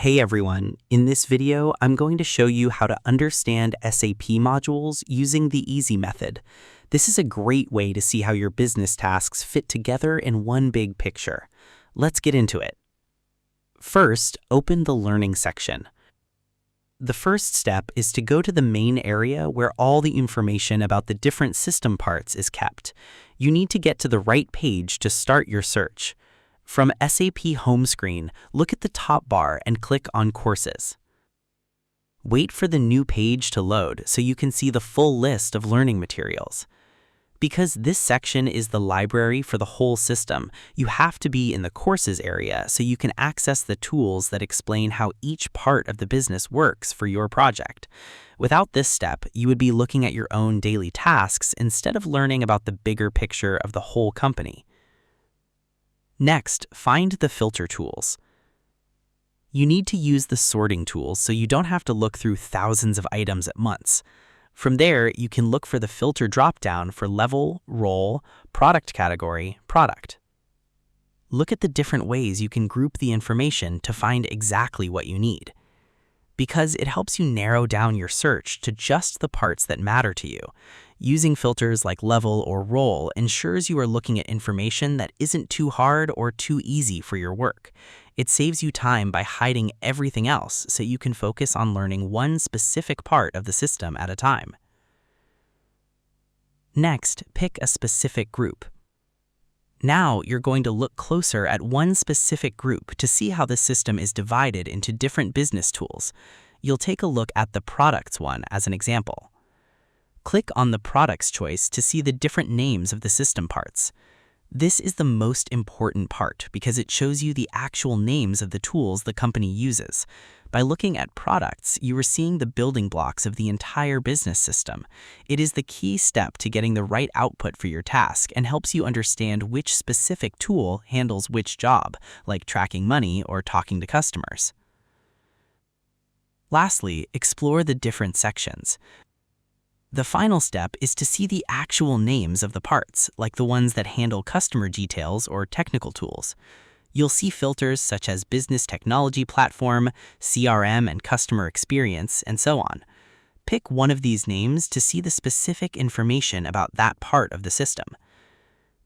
Hey everyone, in this video, I'm going to show you how to understand SAP modules using the easy method. This is a great way to see how your business tasks fit together in one big picture. Let's get into it. First, open the Learning section. The first step is to go to the main area where all the information about the different system parts is kept. You need to get to the right page to start your search. From SAP home screen, look at the top bar and click on Courses. Wait for the new page to load so you can see the full list of learning materials. Because this section is the library for the whole system, you have to be in the Courses area so you can access the tools that explain how each part of the business works for your project. Without this step, you would be looking at your own daily tasks instead of learning about the bigger picture of the whole company. Next, find the filter tools. You need to use the sorting tools so you don't have to look through thousands of items at once. From there, you can look for the filter dropdown for level, role, product category, product. Look at the different ways you can group the information to find exactly what you need. Because it helps you narrow down your search to just the parts that matter to you. Using filters like level or role ensures you are looking at information that isn't too hard or too easy for your work. It saves you time by hiding everything else so you can focus on learning one specific part of the system at a time. Next, pick a specific group. Now you're going to look closer at one specific group to see how the system is divided into different business tools. You'll take a look at the Products one as an example. Click on the Products choice to see the different names of the system parts. This is the most important part because it shows you the actual names of the tools the company uses. By looking at products, you are seeing the building blocks of the entire business system. It is the key step to getting the right output for your task and helps you understand which specific tool handles which job, like tracking money or talking to customers. Lastly, explore the different sections. The final step is to see the actual names of the parts, like the ones that handle customer details or technical tools. You'll see filters such as Business Technology Platform, CRM and Customer Experience, and so on. Pick one of these names to see the specific information about that part of the system.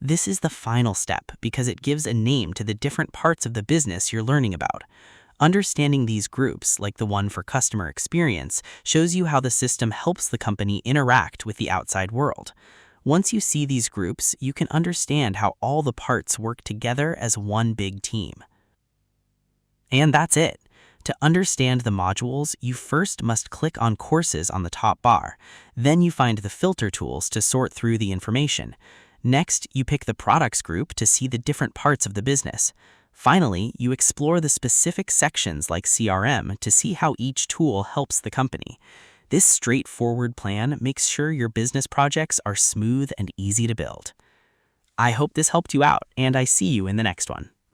This is the final step because it gives a name to the different parts of the business you're learning about. Understanding these groups, like the one for customer experience, shows you how the system helps the company interact with the outside world. Once you see these groups, you can understand how all the parts work together as one big team. And that's it. To understand the modules, you first must click on Courses on the top bar. Then you find the filter tools to sort through the information. Next, you pick the Products group to see the different parts of the business. Finally, you explore the specific sections like CRM to see how each tool helps the company. This straightforward plan makes sure your business projects are smooth and easy to build. I hope this helped you out, and I see you in the next one.